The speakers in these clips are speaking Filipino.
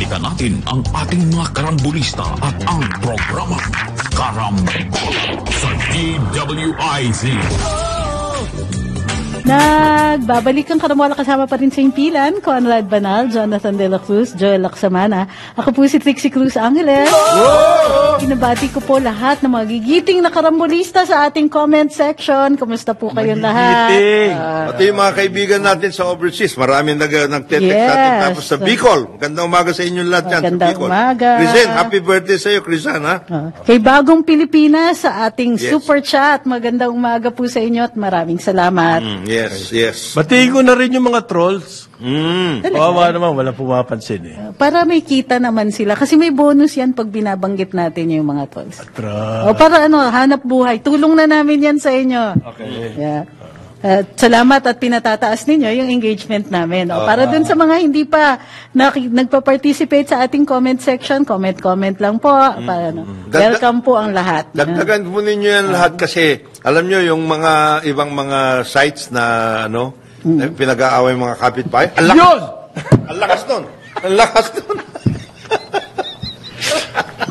Balikan natin ang ating mga karambulista at ang programa Karambola sa DWIZ. Nagbabalik ang Karambola kasama pa rin sa impilan, Conrad Banal, Jonathan De La Cruz, Joel Laksamana. Ako po si Trixie Cruz Angeles. Inabati ko po lahat ng mga gigiting na karambolista sa ating comment section. Kumusta po kayong lahat? Pati yung mga kaibigan natin sa overseas, maraming nagte-text natin. Tapos sa Bicol, magandang umaga sa inyong lahat yan sa Bicol. Umaga. Crisan, happy birthday sa iyo, Crisan, ha? Kay Bagong Pilipinas sa ating super chat. Magandang umaga po sa inyo at maraming salamat. Yes. Batiin ko na rin yung mga trolls. Kawawa naman, wala pumapansin eh. Para may kita naman sila. Kasi may bonus yan pag binabanggit natin yung mga trolls. Atra. O para hanap buhay. Tulong na namin yan sa inyo. Okay. Yeah. Salamat at pinatataas ninyo yung engagement namin. Para dun sa mga hindi pa nagpa-participate sa ating comment section, comment lang po. Welcome po ang lahat. Dagdagan po ninyo yan lahat kasi alam nyo yung mga ibang mga sites na pinag-aaway mga kapitbahay. Ang lakas nun!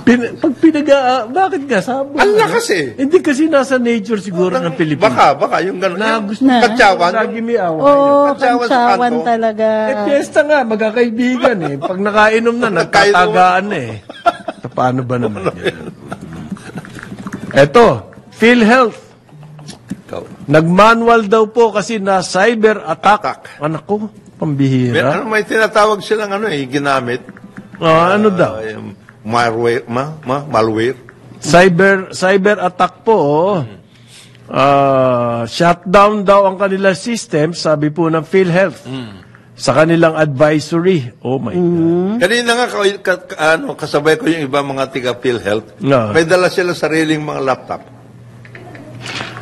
Bakit nga? Sabi Ang lakas eh. Hindi kasi nasa nature siguro ng Pilipinas. Baka yung gano'n. Na gusto Katsawan. lagi may away. Katsawan sa Katsawan kanto. talaga. Piyesta nga, magkakaibigan eh. Pag nakainom na, nagtatagaan na eh. Paano ba naman yan? Eto, PhilHealth. Nag-manual daw po kasi na cyber attack. Anak ko, pambihira. May tinatawag silang ginamit. Ano daw? Malware. Cyber attack po. Shutdown daw ang kanilang system, sabi po ng PhilHealth. Sa kanilang advisory. Oh my God. Kanina nga kasabay ko yung iba mga tiga PhilHealth. No. May dala sila sariling mga laptop.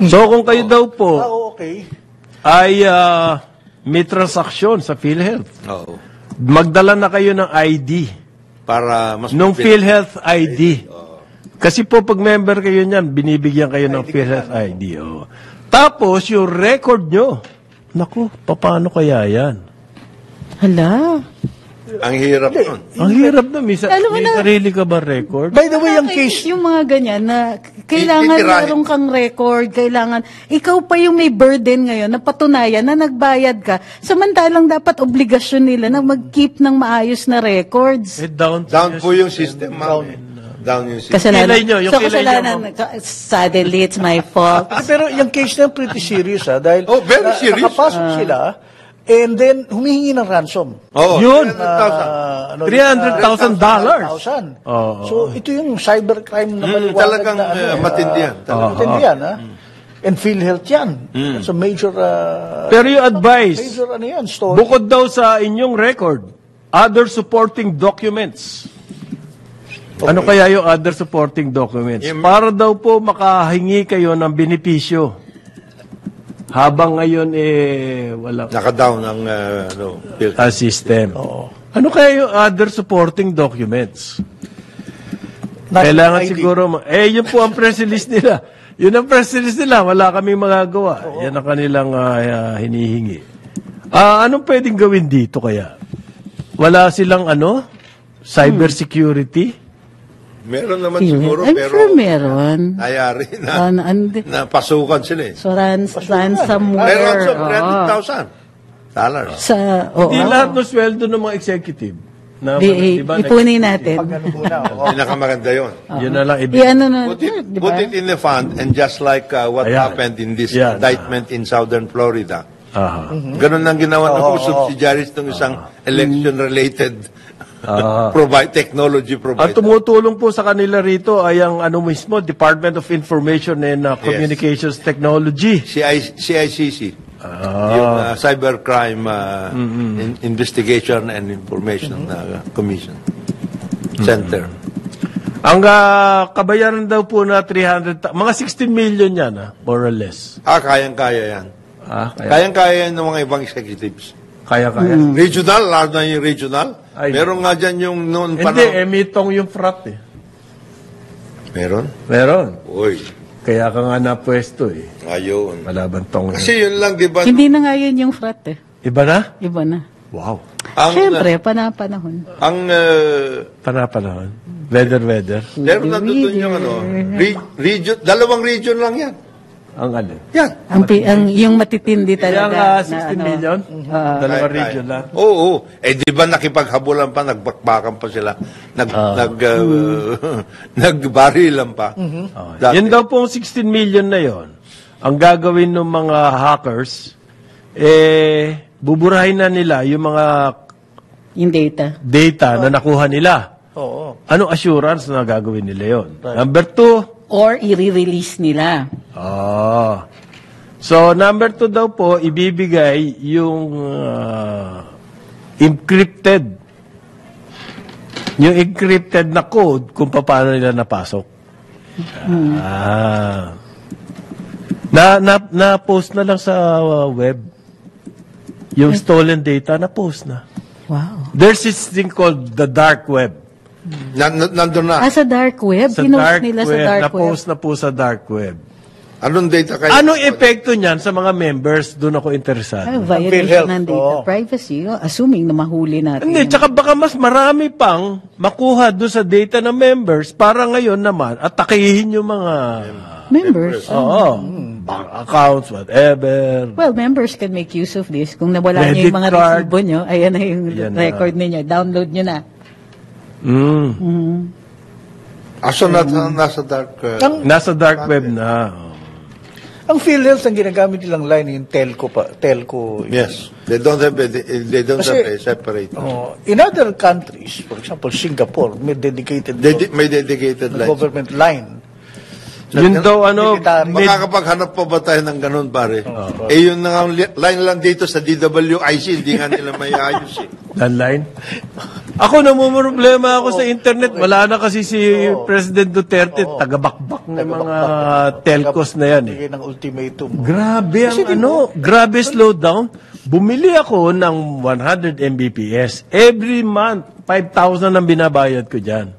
So kung kayo daw po ay may transaksyon sa PhilHealth, magdala na kayo ng ID. Para mas nung PhilHealth ID. Kasi po pag member kayo niyan, binibigyan kayo ng PhilHealth ID. Tapos yung record nyo. Naku, paano kaya yan? Hala. Ang hirap nun. Ang hirap na. May sarili ka ba record? By the way, ang case... Yung mga ganyan na kailangan meron kang record, kailangan... Ikaw pa yung may burden ngayon na patunayan na nagbayad ka. Samantalang dapat obligasyon nila na mag-keep ng maayos na records. Down po yung system. Down yung system. Kasalanan. Suddenly, it's my fault. Pero yung case na pretty serious dahil very serious. Nakapasok sila and then humihingi ng ransom. Yun. $300,000. So ito yung cybercrime na maliwanag talagang na matindihan. Matindihan, And PhilHealth yan. It's a major... Pero yung advice, major story. bukod daw sa inyong record, other supporting documents. Ano kaya yung other supporting documents? Para daw po makahingi kayo ng benepisyo. Habang ngayon, wala. Naka-down ang system. Ano kaya yung other supporting documents? Kailangan siguro, yun po ang press release nila. Yun ang press release nila, wala kaming magagawa. Yan ang kanilang hinihingi. Anong pwedeng gawin dito kaya? Wala silang cybersecurity? Meron naman siguro, I'm pero sure meron. nangyari na pasukan sila eh. So, ransomware. May ransom, $300,000. Hindi lahat ng sweldo ng mga executive. Ipunin natin. Pinakamaganda yun. Yun na lang Put it in the fund and just like what happened in this indictment in Southern Florida. Ganun ang ginawa ng subsidiaries ng isang election-related technology provider. Ang tumutulong po sa kanila rito ay ang mismo, Department of Information and Communications Technology. CICC. Yung Cybercrime Investigation and Information Commission Center. Ang kabayaran daw po na 300, mga 16 million yan, more or less. Kayang-kaya yan. Kayang-kaya yan ng mga ibang executives. Kaya-kaya. Regional, lalo na yung regional. Meron nga dyan yung noon pa. Hindi, emitong yung frat Meron? Uy. Kaya ka nga napwesto Ayun. Malabang tong. Kasi yun lang, di ba? Hindi na nga yun yung frat Iba na? Iba na. Wow. Siyempre, panahon. Ang Panahon. Weather. meron na doon yung region, dalawang region lang yan. Ang ano? Yan. Yung matitindi Kaya talaga. nga 60 million? Dalawang region lang. Oo. Di ba nakipaghabulan pa, nagbakbakan pa sila, nagbarilan pa. Dati. Yan daw pong 16 million na yon. Ang gagawin ng mga hackers, buburahin na nila yung mga Yung data. na nakuha nila. Oo. Anong assurance na gagawin nila yon? Number 2, Or i-release nila. So, number 2 daw po, ibibigay yung encrypted na code kung paano nila napasok. Na-post na lang sa web. Yung stolen data, na-post na. Wow. There's this thing called the dark web. Nandun na. Sa dark web? Sa Pinost dark nila web, sa dark web. na-post na po sa dark web. Anong data kayo? Anong epekto niyan sa mga members? Doon ako interesado. Violation ng data privacy. Assuming na mahuli natin. Hindi, tsaka baka mas marami pang makuha doon sa data ng members para ngayon naman atakihin yung mga Members. bank accounts, whatever. Well, members can make use of this. Kung nawala Credit niyo yung mga card. resibo nyo, ayan na yung Ayan na. record ninyo. Download nyo na. So, nasa dark. Nasa dark web na. Ang PhilHealth, ang ginagamit nilang line yung telco. Yes. They don't have a separate. In other countries, for example, Singapore, may dedicated May dedicated line. government line. Yun daw Military. Makakapaghanap pa ba tayo ng ganun, pare? Yun na nga, line lang dito sa DWIC, hindi nga nila may ayos eh. landline. Ako namumroblema ako sa internet. Wala na kasi si President Duterte. Tagabakbak ng mga telcos na yan eh. Bigay ng ultimatum. Grabe grabe slowdown. Bumili ako ng 100 Mbps. Every month, 5,000 ang binabayad ko dyan.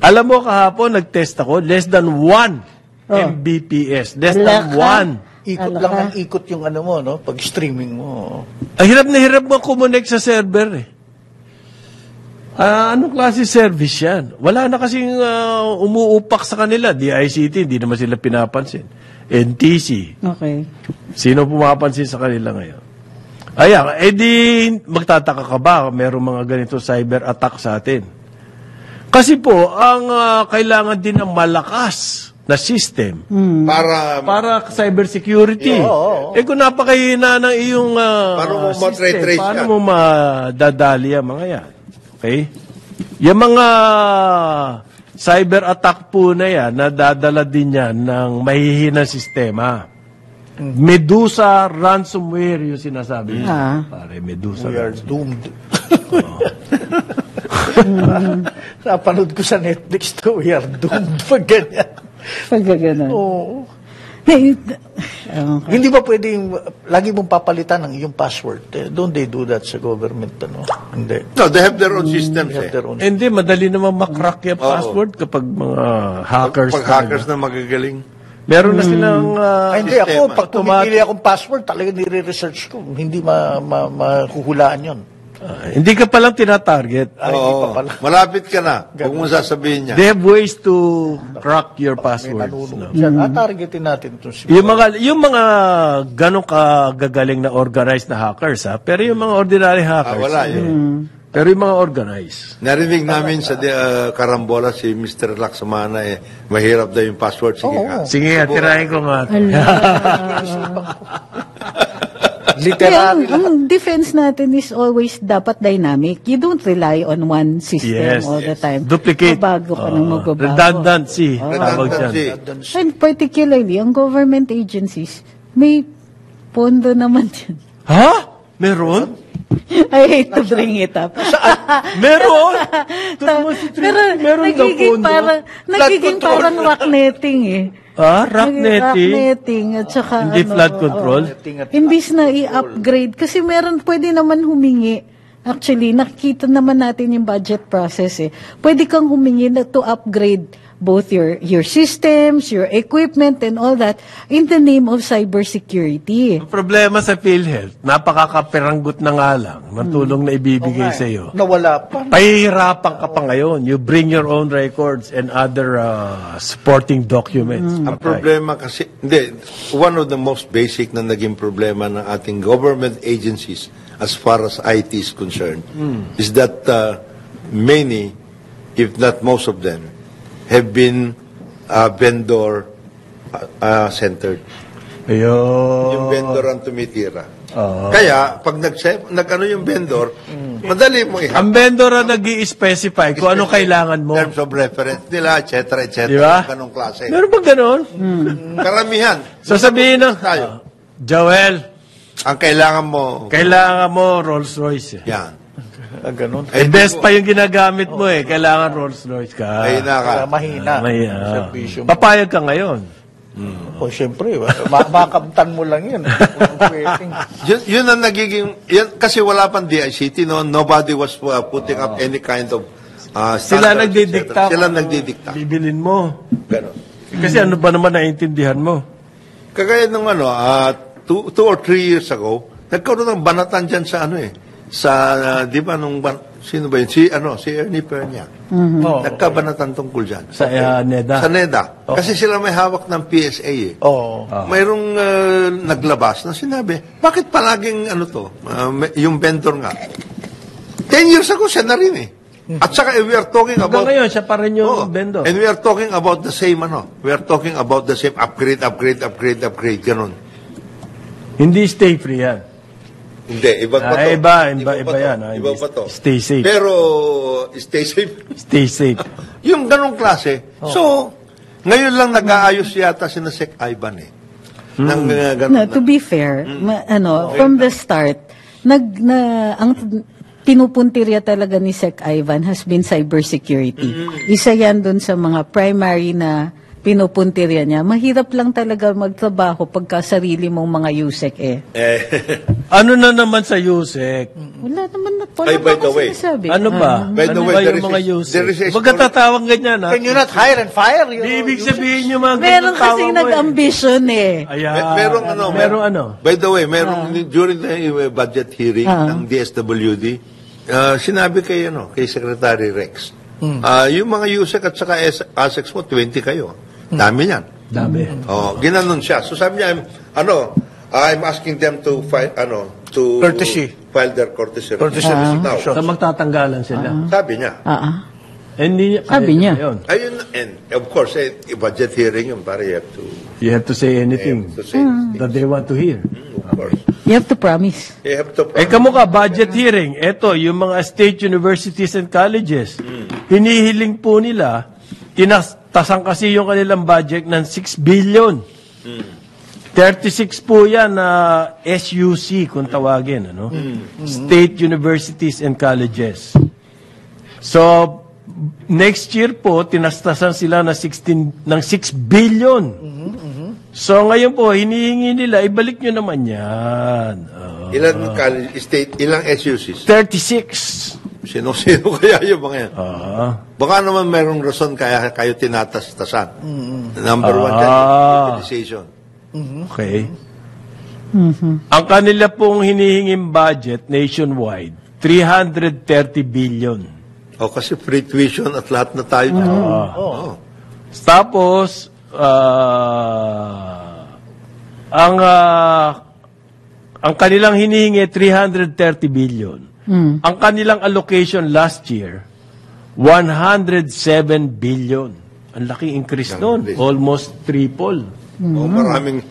Alam mo, kahapon, nag-test ako, less than 1 Mbps. Less than 1. Ikot lang ang ikot yung ano mo, no? Pag streaming mo. Hirap na hirap mo kumonek sa server eh. Anong klase service yan? Wala na kasing umuupak sa kanila. DICT, hindi naman sila pinapansin. NTC. Okay. Sino pumapansin sa kanila ngayon? Di magtataka ka ba merong mga ganito cyber attack sa atin? Kasi po, ang kailangan din ng malakas na system para cyber security. Kung napakahina ng iyong Paano mo system, paano mo madadali ang mga yan? Okay? Yung mga cyber attack po na yan, nadadala din yan ng mahihinang sistema. Medusa ransomware yung sinasabi. Pare, Medusa. We are doomed. Napanood ko sa Netflix to, we are doomed. Pag ganyan. Pag gano'n. Oo. Okay. Hindi ba pwedeng lagi mong papalitan ang iyong password? Don't they do that sa government? Hindi. No, they have their own systems They have their own. Hindi, madali naman makrack yung password kapag mga hackers. Pag hackers na magagaling. Meron na silang Hindi ako, pag pumipili akong password, talaga nire-research ko. Hindi mahuhulaan yun. hindi ka palang tinatarget. Oo. Malapit ka na. Huwag mo sasabihin niya. They have ways to crack your passwords. No? Targetin natin ito. Yung mga ganong kagagaling na organized na hackers, pero yung mga ordinary hackers, Wala yun. pero yung mga organized. Narinig namin sa Karambola si Mr. Laksamana mahirap daw yung password. Sige nga. Sige, tirahin ko nga. Kaya ang defense natin is always dapat dynamic. You don't rely on one system all the time. Duplicate. Mabago ka nang magbabago. Redundancy. Tawag dyan. And particularly, ang government agencies, may pondo naman yan. Ha? Meron? I hate to bring it up. Meron? Pero Meron daw pondo. nagiging parang rocknetting eh. Rocknetting? At saka Hindi flood control? Imbis na i-upgrade. Kasi pwede naman humingi. Actually, nakikita naman natin yung budget process eh. Pwede kang humingi na to upgrade both your systems, your equipment, and all that in the name of cybersecurity. Ang problema sa PhilHealth, napakakapiranggot na nga lang ng tulong na ibibigay sa iyo. Nawala pa. Pahihirapan ka pa ngayon. You bring your own records and other supporting documents. Ang problema kasi, one of the most basic na naging problema ng ating government agencies as far as IT is concerned is that many, if not most of them, have been vendor-centered. Yung vendor ang tumitira. Kaya, pag nag-ano yung vendor, madali mo Ang vendor ang nag-i-specify kung ano kailangan mo. Terms of reference nila, etc., etc. Diba? Ganong klase. Meron ba ganon? Karamihan. Sasabihin ng, Tayo. Joel, Ang kailangan mo, Rolls-Royce. yan. Ganun. Best pa yung ginagamit mo Kailangan Rolls-Royce ka. Ay, naka. Mahina. Servisyo mo. Papayag ka ngayon. O, siyempre, makamtan mo lang yan. Yun ang nagiging, kasi wala pang DICT, no? Nobody was putting up any kind of Sila standards, nagdidikta. etc. Sila nagdidikta. Bibilin mo. Ganon. Kasi ano ba naman naiintindihan mo? Kagaya ng 2 or 3 years ago, nagkaroon ng banatan dyan sa di ba sino ba yun? Si Ernie Pernia. Nagkabanatan tungkol dyan. Sa NEDA. Sa NEDA. Kasi sila may hawak ng PSA Mayroong naglabas na sinabi, bakit palaging yung vendor nga? 10 years ago, siya na rin At saka we are talking about... Hanggang ngayon, siya pa rin yung vendor. And we are talking about the same, we are talking about the same upgrade, ganon. Hindi stay free yan. Hindi, iba pa to. Iba yan. Iba pa to. Stay safe. Pero, stay safe. Stay safe. Yung ganong klase. So, ngayon lang nag-aayos yata si Sec Ivan To be fair, from the start, ang pinupuntirya talaga ni Sec Ivan has been cybersecurity. Isa yan dun sa mga primary na pinupuntirya niya. Mahirap lang talaga magtrabaho pagka sarili mong mga USEC Ano na naman sa USEC? Wala naman by the way, sinasabi. Ano ba? By the ano way, ba yung mga USEC? Huwag ka tatawag ganyan, Can you not hire and fire? Ibig sabihin yung mga Meron kasing nag-ambition Ayan. Merong by the way, during the budget hearing ng DSWD, sinabi kay Secretary Rex, yung mga USEC at saka ASEC mo, 20 kayo. Dami yan. Dami. Ginanon siya. So sabi niya, I'm asking them to file, file their courtesy now. So magtatanggalan sila. Sabi niya. Sabi niya. Ayun, and of course, budget hearing yun, para you have to say anything that they want to hear. Of course. You have to promise. Kamukha, budget hearing. Ito, yung mga state universities and colleges, hinihiling po nila, tinastasan kasi yung kanilang budget ng 6 billion. 36 po yan na SUC kung tawagin, State Universities and Colleges. So, next year po, tinastasan sila ng 6 billion. So, ngayon po, hinihingi nila, ibalik nyo naman yan. Ilang college, ilang SUCs? 36. Sino-sino kaya yung mga yan? Baka naman mayroong rason kaya kayo tinatastasan. Number one, utilization. Okay. Ang kanila pong hinihinging budget nationwide, 330 billion. Kasi free tuition at lahat na tayo. Tapos, ang kanilang hinihingi 330 billion. Ang kanilang allocation last year 107 billion. Ang laking increase noon, almost triple. Maraming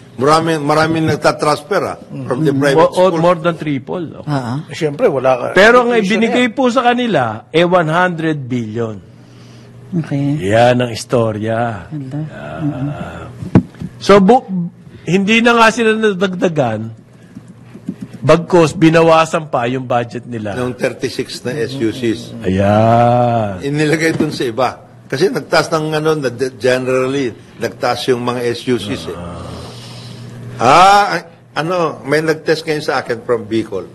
nagtatransfer from the private school. More than triple. Siyempre, wala ka. Pero ang ibinigay po sa kanila 100 billion. Okay. Yan ang istorya. So, hindi na nga sila nadagdagan, bagkos binawasan pa yung budget nila. Yung 36 na SUCs. Ayan. Inilagay dun sa iba. Kasi nagtaas ng generally, nagtaas yung mga SUCs may nag-test ngayon sa akin from Bicol.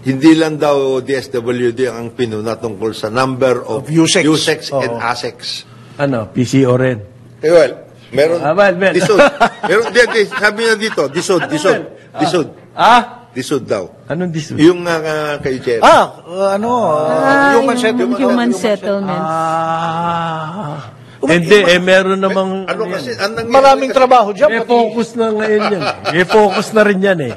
Hindi lang daw DSWD ang pinuna tungkol sa number of USECs and ASECs. Ano, PCO rin. Well, meron. Well. Disod. Meron, sabi niya dito, disod. Disod daw. Anong disod? Yung kay Jerry. Human settlements. Hindi, meron namang... Ano kasi, Maraming trabaho dyan. May focus na ngayon yan. May focus na rin yan eh.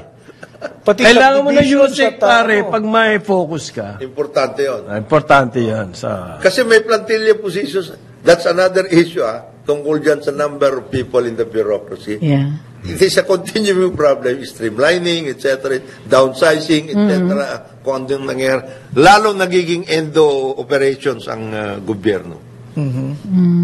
Pati Kailangan mo na subdivisions yusik, at, pare, pag may focus ka. Importante yon. Importante yan. Kasi may plantilla positions. That's another issue, tungkol dyan sa number of people in the bureaucracy. Yeah. It is a continuing problem, streamlining, etc., downsizing, etc., kung ano yung nangyayari. Lalo nagiging endo operations ang gobyerno.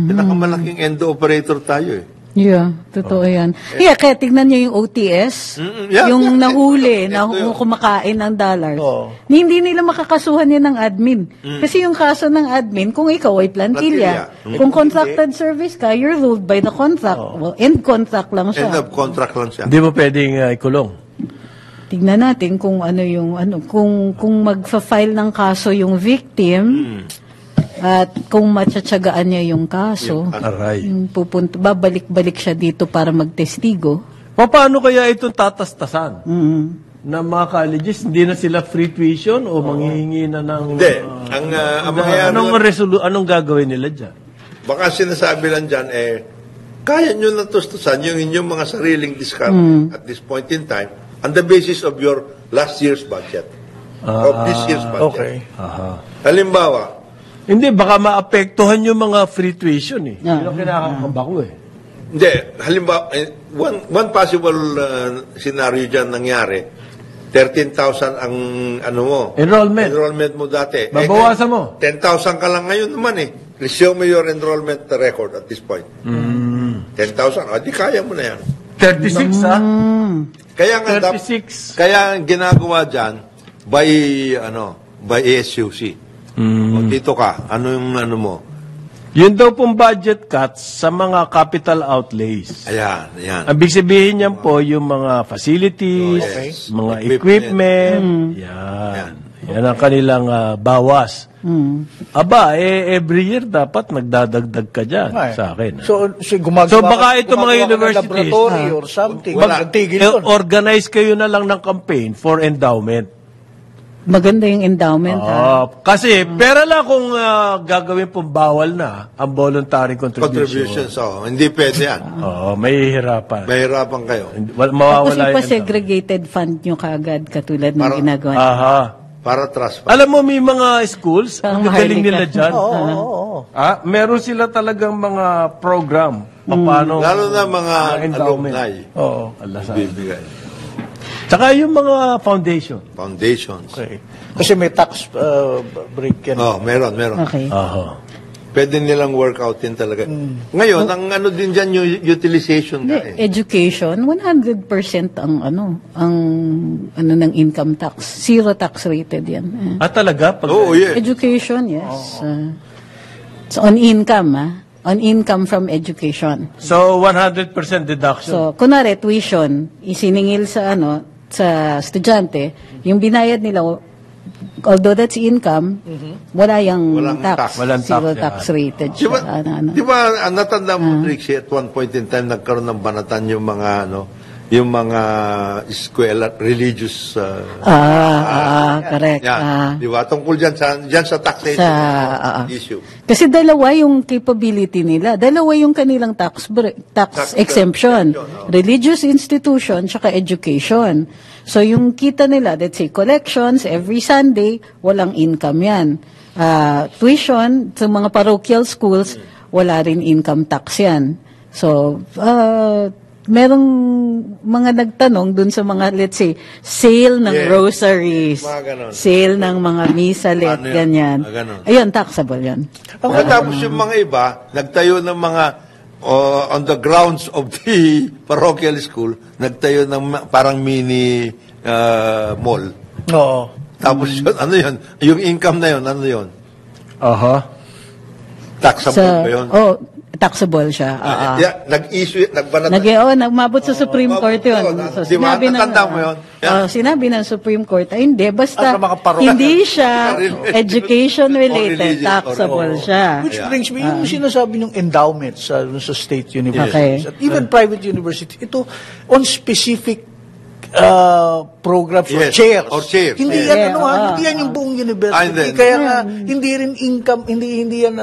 Pinakamalaking endo operator tayo eh. Yeah, totoo yan. Yeah, kaya tignan niyo yung OTS, yung nahuli, na kumakain ng dollars. Hindi nila makakasuhan yan ng admin. Kasi yung kaso ng admin, kung ikaw ay plantilla, kung contracted service ka, you're ruled by the contract. Well, end contract lang siya. End of contract lang siya. Hindi mo pwedeng ikulong. Tignan natin kung ano yung, kung magfa-file ng kaso yung victim, at kung matsatsagaan niya yung kaso, yung babalik-balik siya dito para magtestigo. Paano kaya itong tatastasan? Na mga colleges, hindi na sila free tuition o manghihingi na ng... Hindi. Anong gagawin nila dyan? Baka sinasabi lang dyan, kaya nyo natustusan yung inyong mga sariling discount at this point in time on the basis of your last year's budget. Of this year's budget. Okay. Halimbawa, hindi, baka maapektuhan yung mga free tuition eh. Yun ang kinakakaba ko eh. Hindi, halimbawa, one possible scenario dyan nangyari, 13,000 ang enrollment mo dati. Babawasan mo. 10,000 ka lang ngayon naman eh. Show me your enrollment record at this point. 10,000, di kaya mo na yan. 36 Kaya nga, 36. Kaya ginagawa dyan by ASUC. O dito ka, ano yung ano mo? Yun daw pong budget cuts sa mga capital outlays. Ayan. Ang sabihin niyan po yung mga facilities, mga equipment. Yan ang kanilang bawas. Every year dapat nagdadagdag ka dyan sa akin. So baka ito mga universities, laboratory or something, magtigil doon. Organize kayo na lang ng campaign for endowment. Maganda yung endowment, Kasi, pera lang kung gagawin pong bawal na ang voluntary contribution. Hindi pwede yan. May hirapan. May hirapan kayo. Tapos ipa-segregated fund nyo kaagad, katulad ng ginagawa. Para trust fund. Alam mo, may mga schools, ang galing nila dyan. Meron sila talagang mga program. Paano, lalo na mga alumni. Bibigay. Tsaka yung mga Foundations. Okay. Kasi may tax break yan. Meron. Okay. Pwede nilang work out din talaga. Ngayon, ang ano din dyan yung utilization ka Education, 100% ang ng income tax. Zero tax rated yan. Talaga? Yes. Education, yes. So on income, on income from education. So, 100% deduction. So, kunwari, tuition, isiningil sa sa estudyante, yung binayad nila, although that's income, walang tax. Walang Zero tax, tax rated siya. Di ba, natanda mo, Trixie, at one point in time, nagkaroon ng banatan yung mga, yung mga eskwela, religious... correct. Di ba? Tungkol dyan sa taxation issue. Kasi dalawa yung capability nila. Dalawa yung kanilang tax exemption. Religious institution, tsaka education. So yung kita nila, let's say collections, every Sunday, walang income yan. Tuition, sa mga parochial schools, wala rin income tax yan. So, merong mga nagtanong dun sa mga, let's say, sale ng rosaries, sale ng mga misalet, ganyan. Ayun, taxable yan. Tapos yung mga iba, nagtayo ng mga, on the grounds of the parochial school, nagtayo ng parang mini mall. Tapos yun, ano yun? Yung income na yun, ano yun? Taxable ba yun? taxable siya. Nag-banat. Nagmabot sa Supreme Court yun. So, sinabi mo yun? Sinabi ng Supreme Court, ay hindi, basta mga parokya. hindi siya education-related, taxable siya. Which brings me, yung sinasabi ng endowment sa state universities, at even private university, ito on specific programs or chairs. Hindi yan hindi yan yung buong university. Kaya nga hindi rin income, hindi yan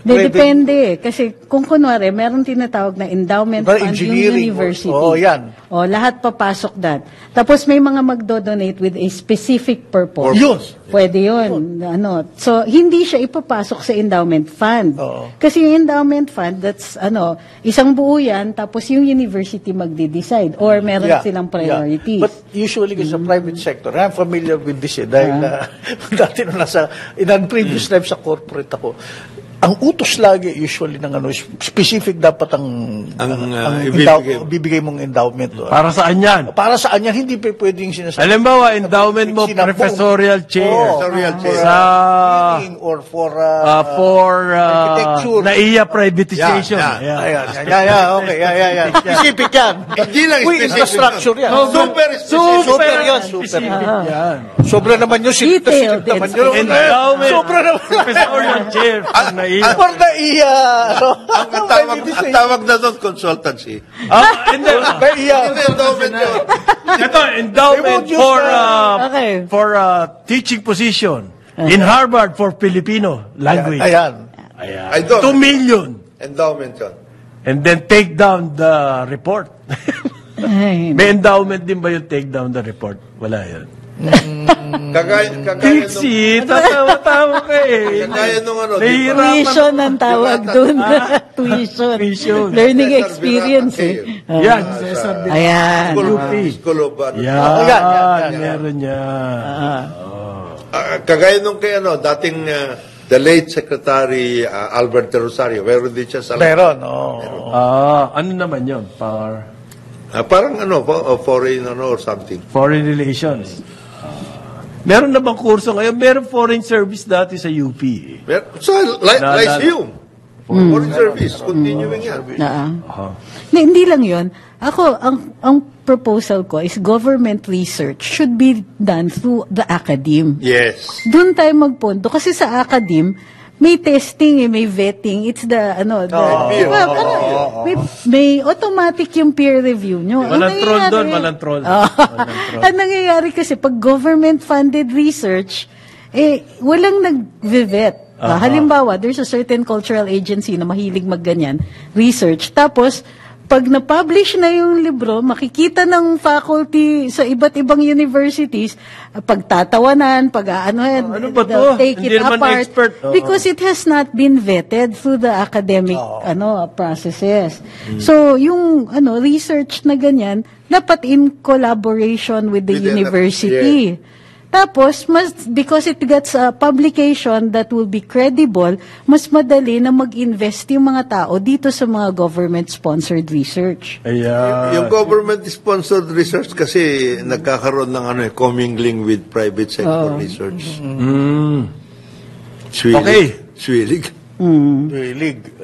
depende kasi kung kunwari meron tinatawag na endowment fund yung university. Yan. Lahat papasok dat. Tapos may mga magdo-donate with a specific purpose. Pwede yun. So hindi siya ipapasok sa endowment fund. Kasi yung endowment fund, that's isang buo yan, tapos yung university magde-decide or meron silang priorities. But usually sa private sector, I'm familiar with this dahil dati in previous life sa corporate ako, ang utos lagi usually ng specific dapat ang bibigay mong endowment. Para saan yan? Para saan yan? Hindi pwedeng sinasabi. Halimbawa, endowment mo, professorial chair. Or for architecture. NAIA privatization. Okay. Specific yan. Hindi lang specific. Infrastructure yan. Super yan. Sobra naman yun. Detailed. Endowment. Sobra naman. Professorial chair. For NAIA. Ang tawag na doon, consultancy. Ito, endowment for teaching position in Harvard for Filipino language. Ayan. 2 million. Endowment yun. And then take down the report. May endowment din ba yung take down the report? Wala yan. Trixie, tatawa ka eh. Kagaya nung tuition ang tawag doon. Tuition. Learning experience Yan. Ayan. Yan. Meron niya. Kagaya nung kay dating the late Secretary Albert Rosario, meron din siya sa... Meron, ano naman yun? Parang foreign or something. Foreign relations. Meron na bang kurso ngayon? Meron foreign service dati sa UP. So, lyceum. Foreign service. Continuing yan. Hindi lang yun. Ako, ang proposal ko is government research should be done through the academe. Yes. Doon tayo magpunto. Kasi sa academe, may testing, may vetting. It's may automatic yung peer review nyo. Walang troll. Ang nangyayari kasi pag government-funded research, walang nag-vet. Halimbawa, there's a certain cultural agency na mahilig magganyan, research. Tapos, pag na-publish na yung libro, makikita ng faculty sa iba't ibang universities, pagtatawanan, take Hindi it apart. Expert. Because it has not been vetted through the academic processes. So, yung research na ganyan, dapat in collaboration with the university. Tapos, because it gets a publication that will be credible, mas madali na mag-invest yung mga tao dito sa mga government-sponsored research. Yung government-sponsored research kasi nagkakaroon ng commingling with private sector research. Swilig.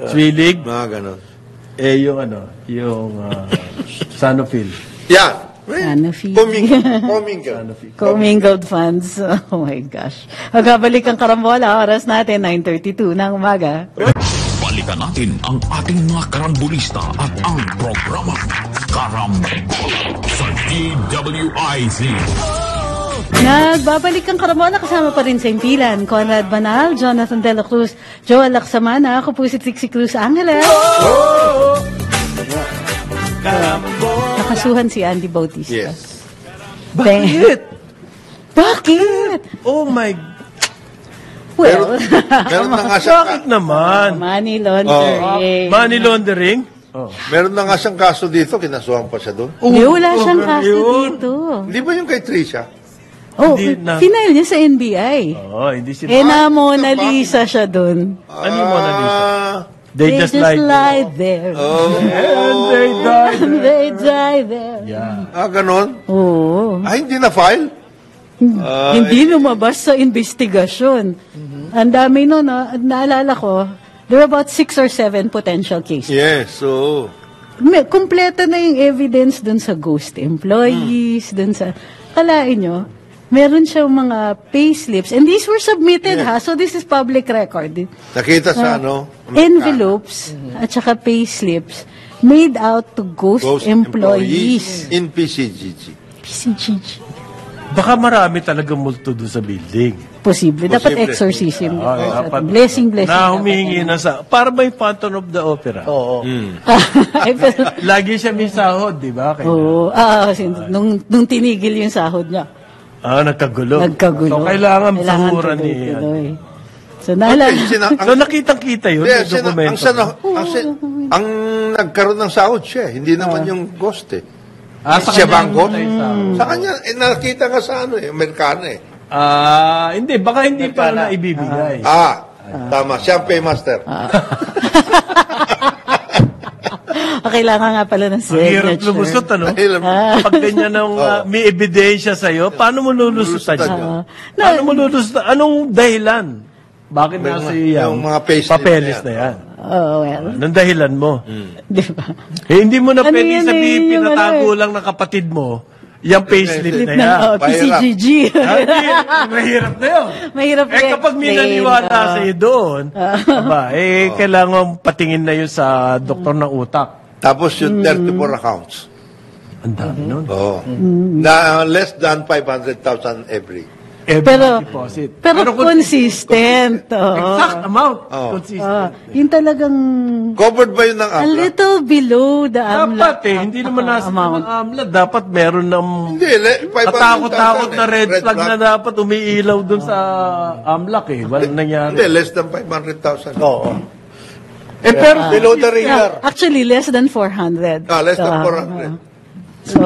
Swilig? Mga ganon. Yung Sanofi. Yeah. Commingled funds. Oh my gosh. Magkabalik ang karambola. Oras natin, 9:32 ng umaga. Balikan natin ang ating mga karambulista at ang programa Karambola sa DWIZ. Nagbabalik ang karambola. Kasama pa rin sa impilan. Conrad Banal, Jonathan De La Cruz, Joel Lacsamana. Ako po si Trixie Cruz Angeles. Nakasuhan si Andy Bautista. Yes. Bakit? Bakit? Oh my... Well, meron na nga siya. Bakit naman? Money laundering. Money laundering? Meron na nga siyang kaso dito, kinasuhan pa siya doon. Hindi, wala siyang kaso dito. Hindi ba yung kay Tricia? Final niya sa NBI. Hindi siya. Na Mona Lisa siya doon. Ano yung Mona Lisa? They just lie there. And they die there. They die there. Ganon? Oo. Hindi na-file? Hindi lumabas sa investigasyon. Ang dami naalala ko, there were about 6 or 7 potential cases. Yes, so... Kumpleto na yung evidence dun sa ghost employees, dun sa... Kalain nyo, meron siyang mga payslips, and these were submitted, so this is public record. Nakita sa envelopes at saka payslips made out to ghost employees. In PCGG. PCGG. Baka marami talagang multo doon sa building. Posible. Dapat exorcism. Blessing. Na humihingi na sa... Para may Phantom of the Opera. Oo. Lagi siya may sahod, di ba? Oo. Nung tinigil yung sahod niya. Nagkagulo. So, kailangan sahuran ni... So, nakitang-kita yun. Ang nagkaroon ng sahod siya. Hindi naman yung ghost eh. Siya bang ghost? Sa kanya, nakita ka sa Amerikano eh. Hindi, baka hindi pa na ibibigay. Tama. Siya ang paymaster. Kailangan nga pala ng signature. Mahirap lumusot, ano? Pag ganyan may ebidensya sa'yo, paano mo lulusutan yun? Paano mo lulusutan? Anong dahilan? Bakit nasa iyo yung mga papeles na yan? Anong dahilan mo? Di ba? Hindi mo na pwede sabihin, pinatago lang ng kapatid mo, yung payslip na yan. PCGG. Mahirap na yun. Mahirap na yun. Kapag minaniwala sa iyo doon, kailangan patingin na yun sa doktor ng utak. Tapos yung 34 accounts. Ang dami nun. Na less than 500,000 every. Deposit. Pero consistent. Exact amount. Consistent. Yung talagang... Covered ba yun ng AMLA? A little below the AMLA. Dapat hindi naman nasa ng AMLA. Dapat meron ng... Hindi, katakot-takot na red flag na dapat umiilaw dun sa AMLA Walang nangyari. Hindi, less than 500,000. Oo. Pero below the radar. Actually, less than 400. Less than 400. So...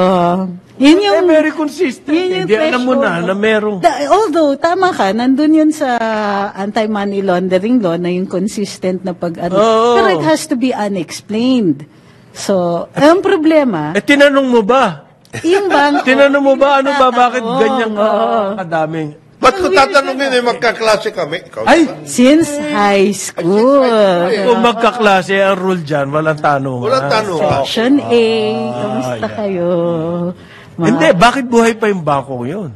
Yun yung, very consistent. Hindi alam mo na merong... Although, tama ka, nandun yun sa anti-money laundering law na yung consistent na pag-ano. Pero it has to be unexplained. So, ang problema... tinanong mo ba? Yung bangko... Tinanong mo ba? Ano ba? Bakit ganyan kadaming... Ba't ko tatanungin magkaklase kami? Since high school. Kung magkaklase, ang rule dyan, walang tanong. Section A. Kamusta kayo? Hindi, bakit buhay pa yung bangko yun?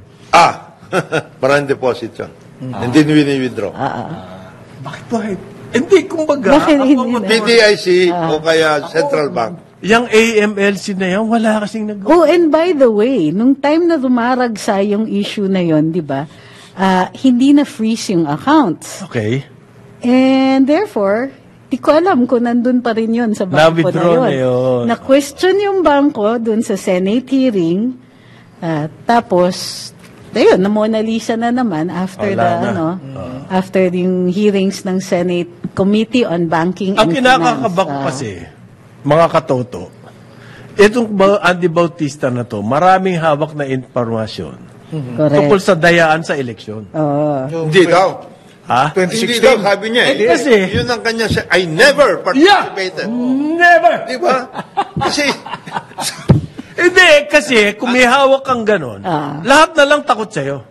Parang deposit yun. Hindi wini-withdraw. Bakit buhay? Hindi, kumbaga, BDIC o kaya Central Bank. Yung AMLC na yan, wala kasing nag- and by the way, nung time na dumaragsa yung issue na yon, di ba, hindi na freeze yung accounts. Okay. And therefore, di ko alam kung nandun pa rin yun sa bangko na yun. Na-question yung bangko dun sa Senate hearing. Tapos, ayun, na Mona Lisa na naman after after yung hearings ng Senate Committee on Banking and Finance. Ang kinakakabak kasi, mga katoto, itong Andy Bautista na to, maraming hawak na informasyon tungkol sa dayaan sa eleksyon. Hindi daw. Hindi daw, sabi niya kasi, yun ang kanya siya, I never participated. Never! Di ba? Kasi, hindi, kasi kung may hawak kang ganon, lahat na lang takot sa'yo.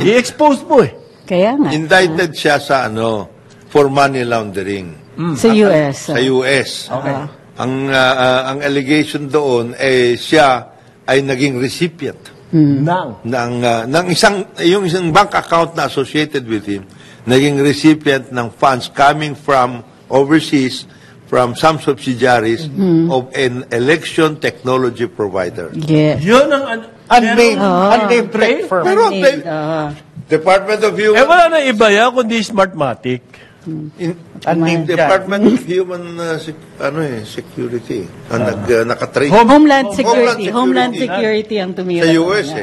I-expose mo Kaya nga. Indicted siya sa for money laundering. Sa US. Sa US. Okay. Ang allegation doon, siya ay naging recipient. ng isang bank account na associated with him, naging recipient ng funds coming from overseas from some subsidiaries of an election technology provider. Yeah. Yun ang unnamed tech firm. Pero Department of Human... wala na iba yan, kundi Smartmatic. Department of Human Security. Nakatrace. Homeland Security ang tumira. Sa US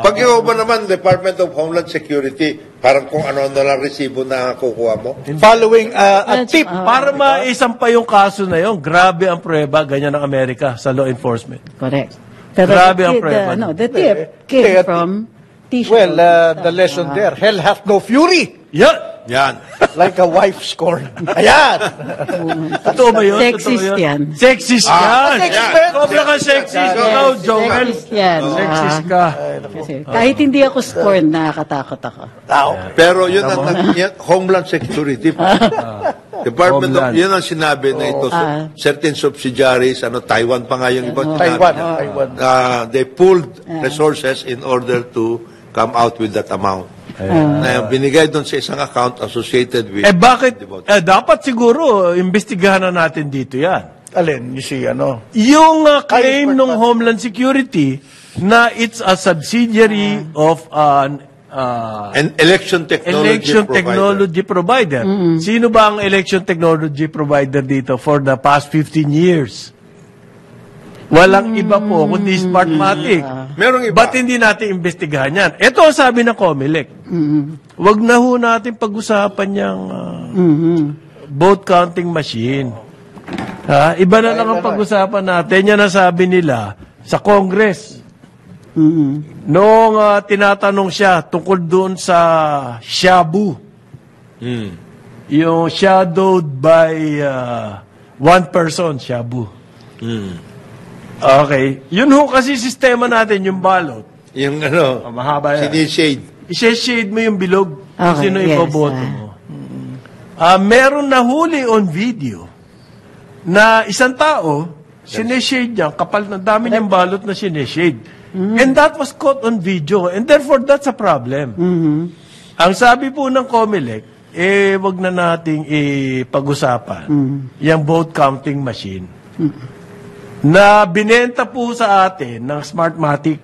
Pag ikaw ba naman, Department of Homeland Security, parang kung ano na lang resibo na kukuha mo? Following a tip. Para maisampa yung kaso na yun, grabe ang prueba, ganyan ng Amerika sa law enforcement. Correct. Pero grabe ang prueba. The tip came from T-shirt. Well, the lesson there, hell hath no fury. Yan. Like a wife scorned. Ayan! Totoo ba yun? Sexist yan. Sexist yan! Sobra ka sexist. Ikaw, Joel. Sexist ka. Kahit hindi ako scorned, nakakatakot ako. Pero yun ang Homeland Security. Department of, Homeland. yun ang sinabi na ito. Certain subsidiaries, Taiwan pa nga yung iba. Taiwan. They pulled resources in order to come out with that amount. Na binigay doon sa isang account associated with... Bakit? Dapat siguro, imbestigahan na natin dito yan. Alin, Yung claim ng Homeland Security na it's a subsidiary of an election technology provider. Sino ba ang election technology provider dito for the past 15 years? Walang iba po kundi Smartmatic. Merong iba. Ba't hindi natin imbestigahan yan? Ito ang sabi ng COMELEC. Wag na ho natin pag-usapan yung vote counting machine. Iba na lang ang pag-usapan natin. Yan ang sabi nila sa Congress. Noong tinatanong siya tungkol doon sa shabu. Yung shadowed by one person, shabu. Okay. Yun ho kasi sistema natin, yung balot. Yung mahaba yan. sinishade. I-shade mo yung bilog. Sino ipoboto mo. Meron na huli on video na isang tao, sineshade niya, kapal na dami niyang balot na sineshade. And that was caught on video. And therefore, that's a problem. Ang sabi po ng COMELEC, wag na nating pag-usapan yung vote counting machine na binenta po sa atin ng Smartmatic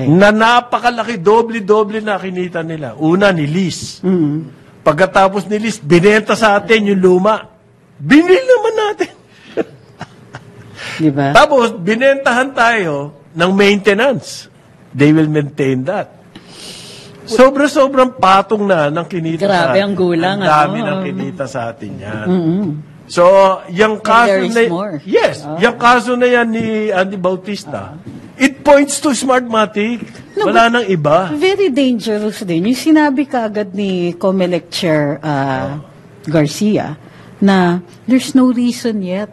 na napakalaki, doble-doble na kinita nila. Una, nilis. Pagkatapos nilis, binenta sa atin yung luma. Binil naman natin. Diba? Tapos, binentahan tayo ng maintenance. They will maintain that. Sobrang patong na ng kinita sa atin. Grabe ang gulang. Ang dami ng kinita sa atin yan. So, yung kaso na... Yes, yung kaso na yan ni Andy Bautista, it points to Smartmatic. Wala nang iba. Very dangerous din. Yung sinabi kaagad ni COMELEC Chair Garcia na there's no reason yet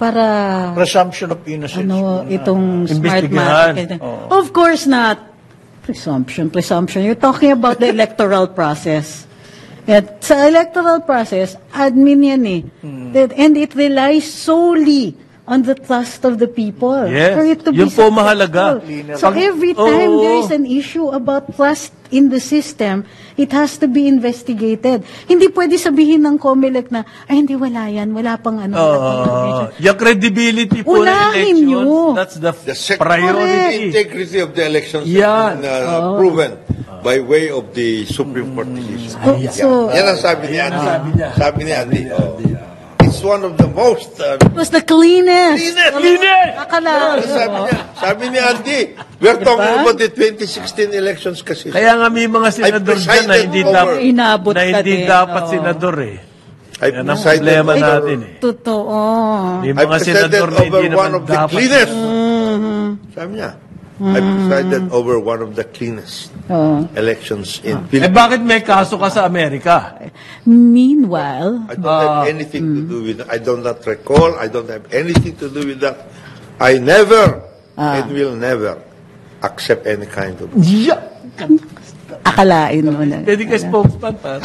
para presumption of innocence. Itong Smartmatic. Of course not. Presumption. You're talking about the electoral process. At sa electoral process, admin yan and it relies solely on the trust of the people. Yes. For it to Yun be po mahalaga. So every time there is an issue about trust in the system, it has to be investigated. Hindi pwede sabihin ng COMELEC na, ay hindi, wala yan, wala pang yung credibility po ng elections, that's the priority. The integrity of the elections has been proven by way of the Supreme Court decision. Yan ang sabi ni Andy. Sabi ni Andy. It's one of the most... it was the cleanest. Cleanest! Sabi ni Andy, we're talking about the 2016 elections kasi. Kaya nga may mga senador dyan na hindi dapat senador Yan ang problema natin Totoo. May mga senador na hindi naman dapat. Sabi niya, I presided over one of the cleanest elections in Philippines. Bakit may kaso ka sa Amerika? Meanwhile, I don't have anything to do with that. I do not recall. I don't have anything to do with that. I never and will never accept any kind of... akalain mo na. Pwede ka spokesman pa.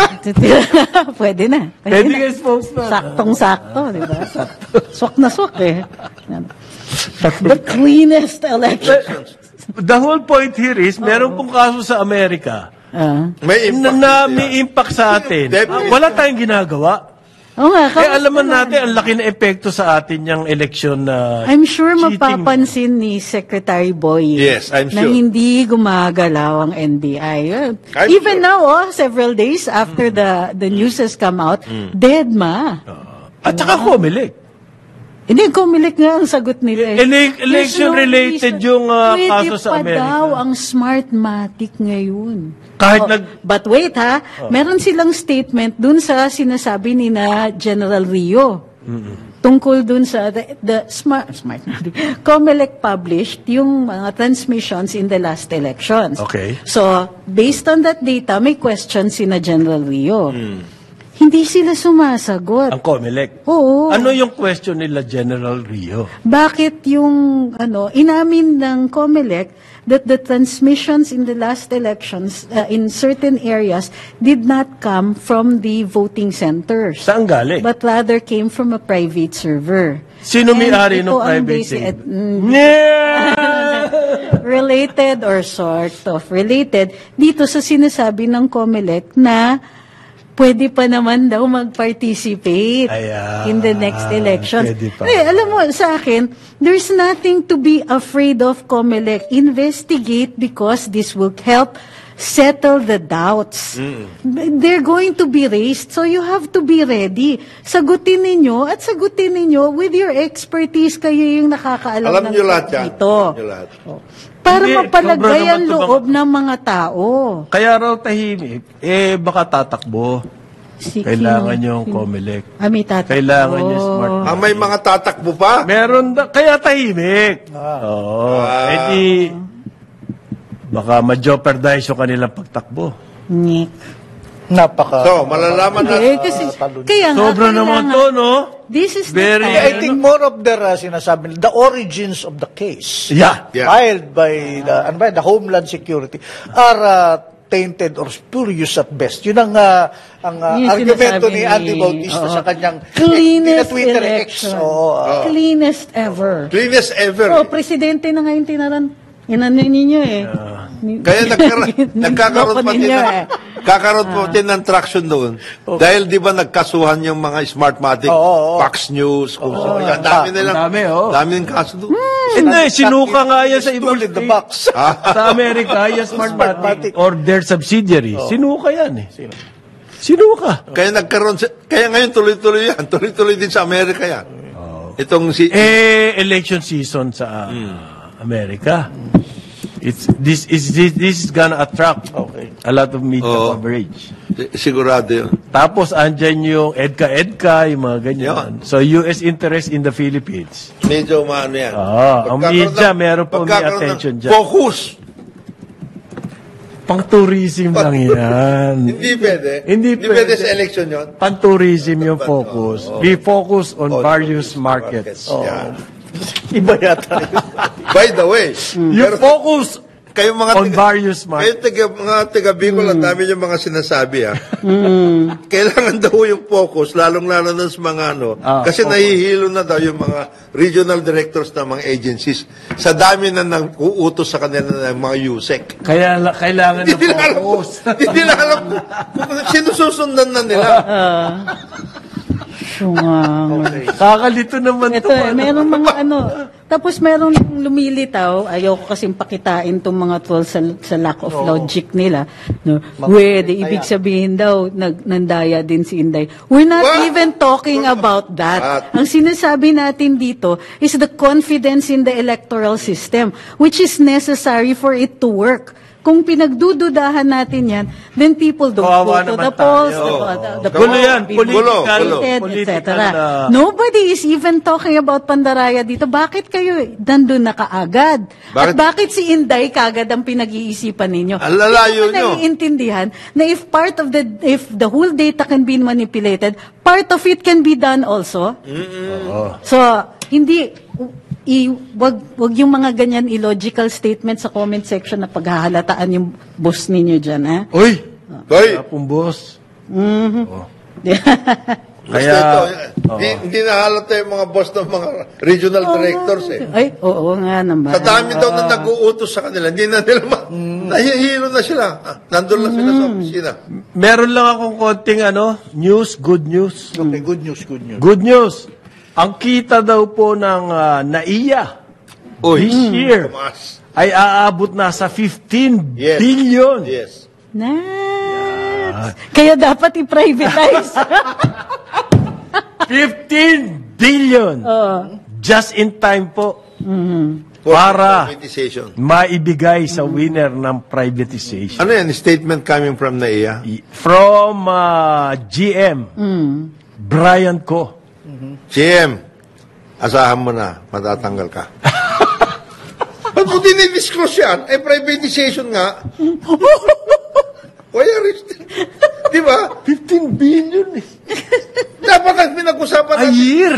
Pwede na. Pwede ka spokesman. Saktong-sakto, di ba? Swak na swak The cleanest elections. The whole point here is, meron pong kaso sa Amerika may impact sa atin. Wala tayong ginagawa. Alaman natin, ang laki na epekto sa atin yung election na I'm sure cheating. mapapansin ni Secretary Boy na hindi gumagalaw ang NBI. Even now, several days after the news has come out, dead At saka COMELEC. Hindi, COMELEC nga ang sagot nila. Election-related yung kaso sa Amerika. Pwede pa daw ang Smartmatic ngayon. But wait meron silang statement dun sa sinasabi ni na General Rio. Tungkol dun sa the Smartmatic. COMELEC published yung mga transmissions in the last elections. Okay. So, based on that data, may questions si na General Rio. Hindi sila sumasagot. Ang COMELEC? Oo. Ano yung question nila, General Rio? Bakit yung, inamin ng COMELEC that the transmissions in the last elections in certain areas did not come from the voting centers. Saan galing? But rather came from a private server. Sino And may-ari ito ng ang private basic- Yeah! related or sort of related dito sa sinasabi ng COMELEC na pwede pa naman daw mag-participate Ayan, in the next elections. pwede pa. Alam mo, sa akin, there's nothing to be afraid of, COMELEC. Investigate because this will help settle the doubts. They're going to be raised, so you have to be ready. Sagutin ninyo with your expertise, kayo yung nakakaalam Alam ng nyo lahat yan. ito. Alam nyo lahat. Para Hindi, mapalagay sobra ang naman loob ng mga tao. Kaya raw tahimik, baka tatakbo. Kailangan yung COMELEC. May tatakbo. Kailangan yung smart. May mga tatakbo pa. Meron kaya tahimik. Oo. Edi, baka ma-jeopardize yung kanilang pagtakbo. So, malalaman natin. Kaya nga, Sobra naman to, no? This is Very- the time. I think more of their sinasabi, the origins of the case Yeah. filed by the Homeland Security are tainted or spurious at best. Yun ang Yung argumento sinasabi ni Andy Bautista sa kanyang cleanest Twitter election. X. Cleanest ever. Cleanest ever. Presidente na ngayon tinaran. Inano ninyo eh. Kaya nagkakaroon pa din ng traction doon. Dahil di ba nagkasuhan yung mga Smartmatic, Fox News, kung saan. Dami nilang kaso doon. Hindi, sinuka nga yan sa ibang Stool in the box. Sa Amerika, yung Smartmatic or their subsidiary. Sinuka yan eh. Sinuka. Kaya ngayon tuloy-tuloy yan. Tuloy-tuloy din sa Amerika yan. Itong Election season sa Amerika. This is gonna attract a lot of media coverage. Sigurado yun. Tapos andyan yung EDCA, yung mga ganyan. So US interest in the Philippines. Medyo maano yan. Ang media, meron po may attention dyan. Focus. Pang-tourism lang yan. Hindi pwede. Hindi pwede sa election yun. Pang-tourism yung focus. We focus on various markets. Iba yata. By the way, You focus kayong mga on various markets. mga taga Bicol, ang dami yung mga sinasabi Kailangan daw yung focus, lalong-lalo na sa mga kasi nahihilo na daw yung mga regional directors ng mga agencies sa dami na nag-uutos sa kanila ng mga USEC. Kaya kailangan ng focus. Hindi nila alam kung sinususundan na nila. Kakalito naman ito. Meron mga tapos meron lumilitaw, ayoko kasing pakitain itong mga trolls sa lack of logic nila. Ibig sabihin daw, nandaya din si Inday. We're not even talking about that. Ang sinasabi natin dito is the confidence in the electoral system, which is necessary for it to work. Kung pinagdududahan natin yan, then people don't go to the polls, the gulo yan, political, etc. Nobody is even talking about Pandaraya dito. Bakit kayo nandun na kaagad? At bakit si Inday kaagad ang pinag-iisipan ninyo? Alalayo nyo. Naiintindihan na if the whole data can be manipulated, part of it can be done also. So, hindi... wag yung mga ganyan illogical statement sa comment section na paghahalataan yung boss ninyo dyan, ha? Uy! Pong boss. Kaya, hindi nahalata yung mga boss ng mga regional directors Oo nga naman. Sa dami daw na nag-uutos sa kanila, hindi na nila nahihilo na sila. Nandun lang sila sa opisina. Meron lang akong konting good news. Okay, good news. Good news. Ang kita daw po ng NAIA this year ay aabot na sa 15 billion. Yes. Nice. Kaya dapat i-privatize. 15 billion. Just in time po. Para maibigay sa winner ng privatization. Ano yan? Statement coming from NAIA? From GM. Brian Ko. GM, asahan mo na, matatanggal ka. Ba't mo dinidisclose yan? Privatization nga. Why are you still... Di ba? 15 billion Dapat ang pinag-usapan a year.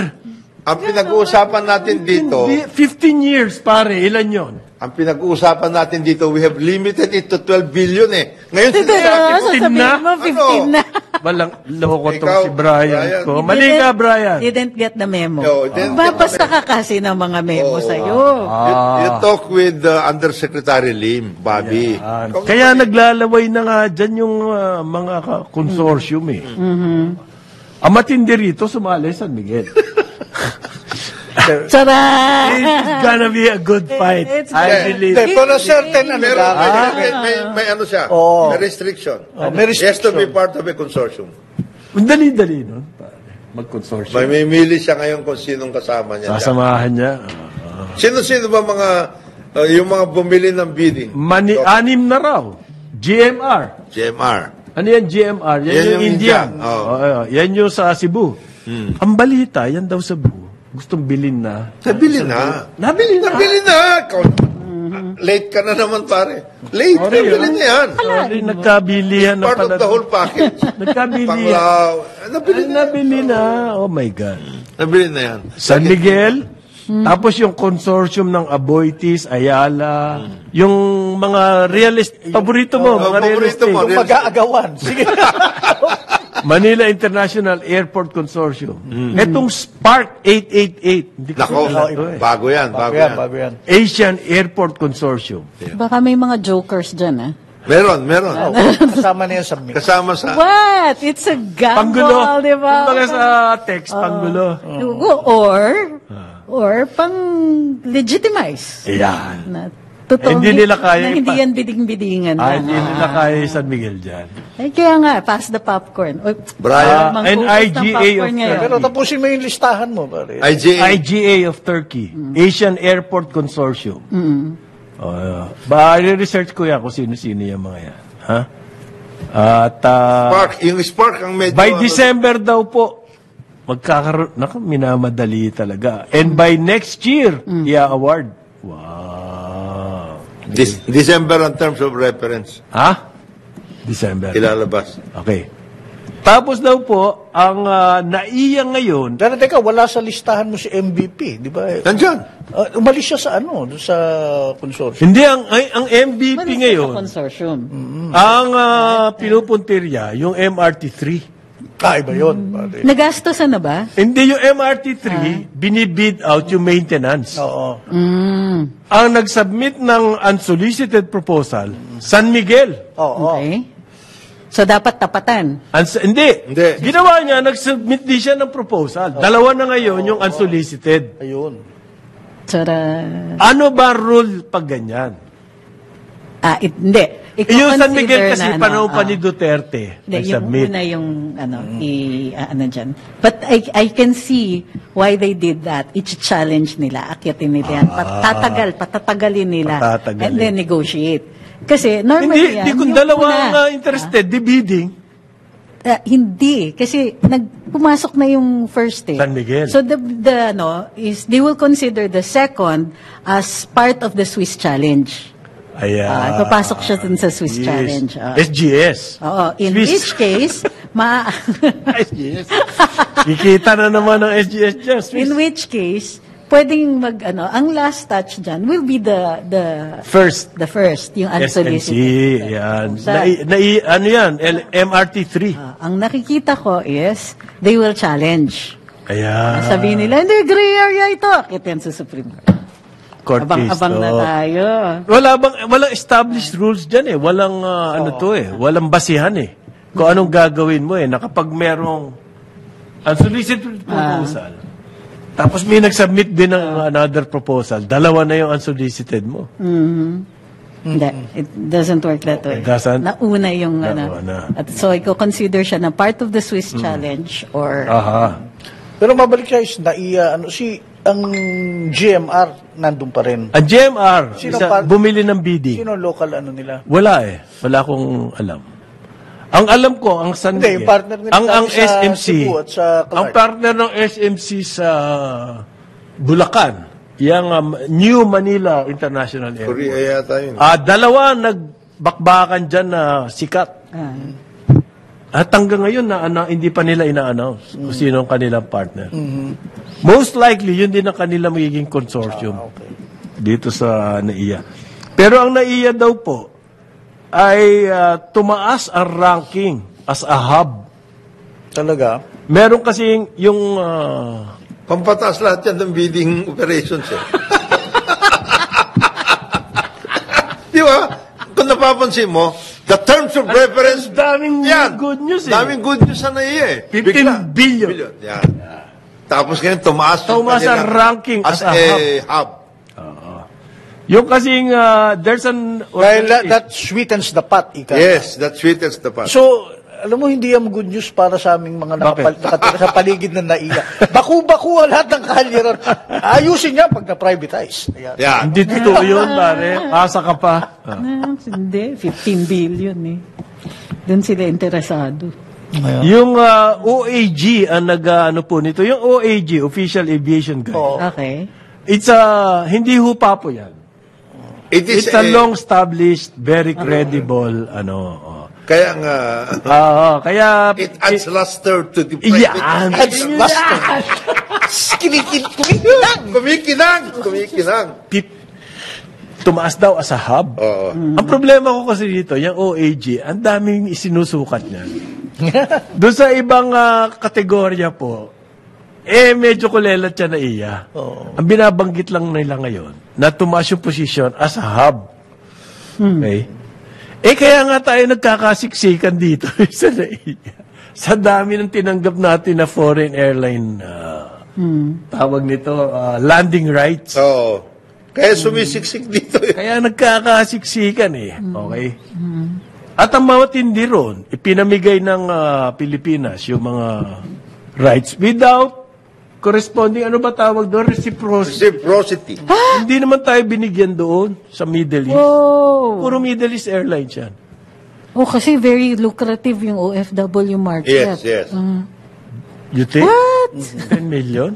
Ang pinag-uusapan natin dito, 15 years, pare. Ilan yon? ang pinag-uusapan natin dito, we have limited it to 12 billion eh. Ngayon, sasabihin mo, 15 na. Walang loko Ikaw, tong si Brian ko. Mali ka, Brian. Didn't get the memo. No, didn't Babasta ka kasi ng mga memo sa'yo. You talk with Undersecretary Lim, Bobby. Kaya naglalaway na nga dyan yung mga consortium eh. Ang matindi rito, sumali San Miguel. Tara! It's gonna be a good fight. I believe. For a certain May ano siya, may restriction. may He has to be part of a consortium. Dali-dali nun. Mag-consortium. May mimili siya ngayon kung sinong kasama niya. Sasamahan niya. Sino-sino ba mga, yung mga bumili ng bidding? Anim na raw. GMR. GMR. Ano yan, GMR? Yan yung Indian. Yan yung sa Cebu. Ang balita, yan daw sa Cebu. Gustong bilhin na. Nabili na. Nabili na. Nabili na. Late ka na naman, pare. Late. Nabili na yan. Nagkabilihan na Part of pala. the whole package. Nagkabilihan. Panglaw. Nabili na. Oh my God. Nabili na yan. San Miguel. Tapos yung consortium ng Aboitiz, Ayala, yung mga realist, paborito mo, mga real estate. Yung mag-aagawan. Sige. Manila International Airport Consortium. Etong Spark 888. Hindi ko Nako, ito eh. bago yan. Bago yan. Asian Airport Consortium. Baka may mga jokers dyan, ah. Meron. Kasama na yan sa mix. Kasama sa... What? It's a gamble, Panggulo. di ba? Kumbaga sa text, panggulo. Or pang-legitimize. Ayan. Na totoong Hindi nila kaya na hindi yan biding-bidingan. Hindi nila kaya San Miguel dyan. Ay, kaya nga, pass the popcorn. Oy, Brian. mangkukus ng NIGA popcorn of ngayon. Pero tapusin mo yung listahan mo, pare. IGA of Turkey. Asian Airport Consortium. I-research ko yan kung sino-sino yung mga yan. Ha? At Yung Spark ang medyo... by December daw po, magkakaroon, minamadali talaga. And by next year, i-award. Wow. December on terms of reference. Ha? December. Ilalabas. Okay. Tapos daw po, ang NAIA ngayon, Pero teka, wala sa listahan mo si MVP, di ba? Nandyan. Umalis siya sa doon sa consortium. hindi ang MVP Malis ngayon, sa consortium. ang pinupuntirya, yung MRT3. Iba yun, pare. Nagastosan na ba? Hindi yung MRT3, binibid out yung maintenance. Oo. Ang nag-submit ng unsolicited proposal, San Miguel. Oo. Okay. So, dapat tapatan. Hindi. Hindi. Ginawa niya, nag-submit din siya ng proposal. Dalawa na ngayon yung unsolicited. Ayun. Tara. Ano ba rule pag ganyan? Hindi. Yung San Miguel kasi na, panahon pa ni Duterte. Hindi, yung Nag-submit. una yung, dyan. But I can see why they did that. I-challenge nila, akyatin nila yan. Patatagalin nila. Patatagalin. And then negotiate. Kasi normally Hindi kung yung dalawa una, ang interested, di bidding. hindi. Kasi pumasok na yung first eh. San Miguel. So is they will consider the second as part of the Swiss challenge. Ayan. Papasok siya dun sa Swiss Yes. challenge. SGS. Oo. In Swiss. which case, SGS. Kikita na naman ng SGS dyan. Swiss. in which case, pwedeng ang last touch dyan will be the First. yung SMC. unsolicited. Yan. Sa- Ano yan? MRT3. Ang nakikita ko is, they will challenge. Ayan. Sabihin nila, hindi, gray area ito. Akit yan sa Supreme Court. Court case Abang-abang to. na tayo. Walang established rules dyan eh. Walang walang basihan eh. Kung anong gagawin mo eh. Na kapag merong unsolicited proposal, tapos may nag-submit din ng another proposal, dalawa na yung unsolicited mo. Hindi, it doesn't work that way. It doesn't? Nauna yung Nauna. At so, i-consider siya na part of the Swiss challenge or Aha. Pero mabalik tayo sa ang GMR nandun pa rin. Ang GMR, Sino pa- bumili ng bidding. Sino local nila? Wala eh. Wala akong alam. Ang alam ko, ang San Hindi, Miguel, yung partner nila ang sa SMC, Cebu at sa Clark. ang partner ng SMC sa Bulacan, yung New Manila International Airport. Korea yata yun. Dalawa nagbakbakan dyan na sikat. At hanggang ngayon, hindi pa nila ina-announce kung sino ang kanilang partner. Most likely, yun din ang kanila magiging consortium dito sa NAIA. Pero ang NAIA daw po ay tumaas ang ranking as a hub. Talaga? Meron kasi yung... Pampataas lahat yan ng bidding operations eh. Di ba? Kung napapansin mo, the terms of reference... Daming good news eh. Daming good news na iya eh. 15 billion. Yan. Tapos ngayon, tumaas ang ranking as a hub. Yung kasing, there's an... that sweetens the pot, Ika. Yes, that sweetens the pot. So, alam mo, hindi yung good news para sa aming mga nakatira sa paligid ng NAIA. Baku-baku lahat ng kalyeran. Ayusin niya pag na-privatize. Yeah. Hindi totoo yun, pare. Asa ka pa. Hindi, 15 billion eh. Doon sila interesado. Yung OAG ang nag-ano po nito. Yung OAG, Official Aviation Guide. Okay. It's hindi hupa po yan. It's a long-established, very credible, Kaya nga, kaya... it adds luster to the private. Yan! Adds luster. Kumikinang! Tumaas daw as a hub. Ang problema ko kasi dito, yung OAG, ang daming isinusukat niyan. Doon sa ibang kategorya po, medyo kulelat siya na iya. Ang binabanggit lang nila ngayon, na tumaas yung position as a hub. Okay? Kaya nga tayo nagkakasiksikan dito sa NAIA. Sa dami ng tinanggap natin na foreign airline, tawag nito, landing rights. Kaya sumisiksik dito eh. Kaya nagkakasiksikan eh. Okay? At ang matindi ron, ipinamigay ng Pilipinas yung mga rights without corresponding, ano ba tawag doon? Reciprocity. Hindi naman tayo binigyan doon sa Middle East. Whoa. Puro Middle East Airlines yan. Kasi very lucrative yung OFW market. Yes. You think? What? 10 million?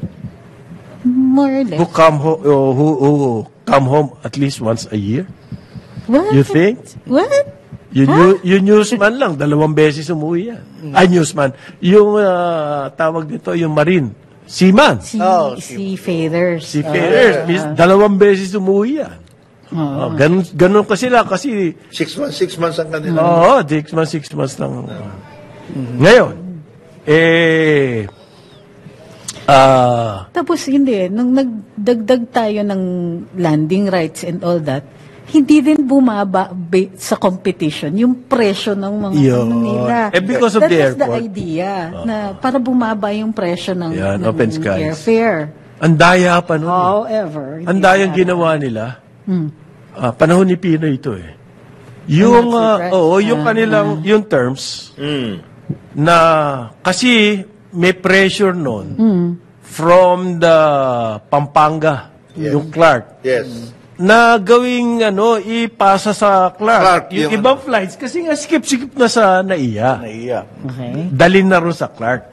More or less. Who come home at least once a year? What? You think? What? Yung newsman lang, 2 beses umuwi yan. Newsman. Yung tawag dito, yung Marine. Seaman. Seafarers. Seafarers. 2 beses umuwi yan. Ganun kasi sila kasi 6 months ang kanila. 6 months lang. Ngayon, tapos hindi, nung nagdagdag tayo ng landing rights and all that, hindi din bumaba sa competition yung presyo ng mga nila. Because of the airport. That was the idea, na para bumaba yung presyo ng open skies. airfare. Ang daya pa nun. However, ang dayang ginawa nila. Panahon ni Pinoy ito eh. Yung, yung kanilang, yung terms, na kasi may pressure nun from the Pampanga, yung Clark. Yes. Na gawing ipasa sa Clark. Yung ibang flights kasi nga skip na sa NAIA. Okay. Dalhin na rin sa Clark.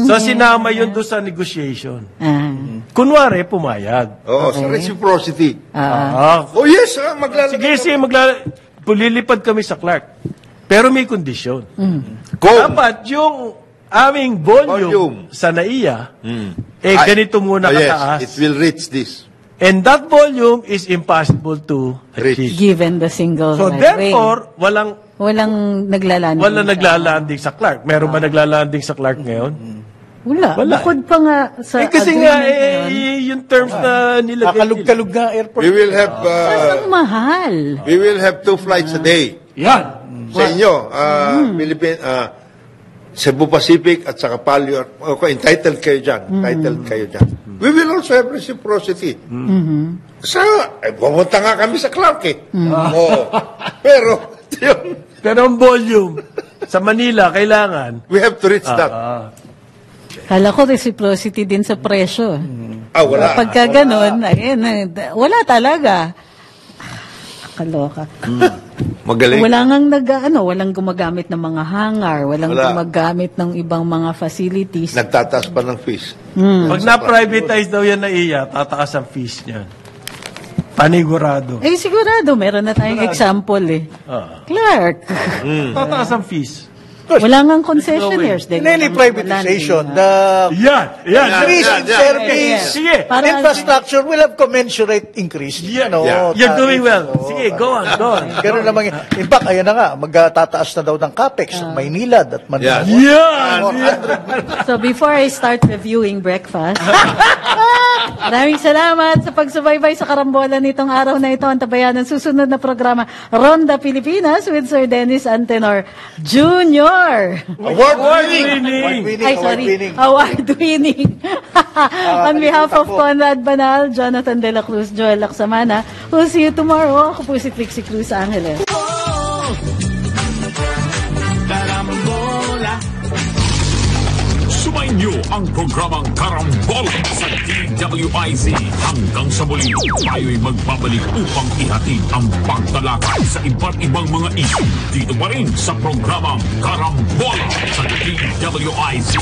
So sinama yun doon sa negotiation. Kunwari, pumayag. Sa reciprocity. Yes, maglalagay. Sige, pulilipad kami sa Clark. Pero may kondisyon. Dapat yung aming volume sa NAIA, ganito muna kataas. It will reach this. And that volume is impossible to achieve. Given the single So therefore, walang naglalanding sa Clark. Meron ba naglalanding sa Clark ngayon? Wala. Bukod pa nga sa kasi nga, yung terms na nilagay. Kalug-kalug nga airport. We will have... ang mahal. We will have 2 flights a day. Yan. Sa inyo, Cebu Pacific at saka Palio. Okay, entitled kayo dyan. We will also have reciprocity. Pumunta nga kami sa Clark eh. Pero ang volume sa Manila, kailangan. We have to reach that. Kala ko reciprocity din sa presyo. Wala. Pagka ganun, wala talaga. Kaloka. Magaling. Walang gumagamit ng mga hangar, walang gumagamit ng ibang mga facilities. Nagtataas pa ng fees. Pag na-privatize daw yan NAIA, tataas ang fees niyan. Panigurado. Sigurado. Meron na tayong example eh. Clark. Tataas ang fees. Wala nga concessionaires. In any privatization, the increase in service infrastructure will have commensurate increase. You're doing well. Sige, go on. Ganun naman. In fact, ayan na nga, magtataas na daw ng CAPEX ng Maynilad at Manila. So before I start reviewing breakfast, maraming salamat sa pagsubaybay sa karambola nitong araw na ito. Antabayan ang susunod na programa, Ronda Pilipinas with Sir Dennis Antenor Jr. Award-winning. On behalf of Conrad Banal, Jonathan De La Cruz, Joel Lacsamana, we'll see you tomorrow. Ako po si Trixie Cruz Angeles. Sumayin niyo ang programang Karambola sa DWIZ. Hanggang sa muli, tayo'y magbabalik upang ihatid ang pagtalakay sa iba't ibang mga issue. Dito pa rin sa programang Karambola sa DWIZ.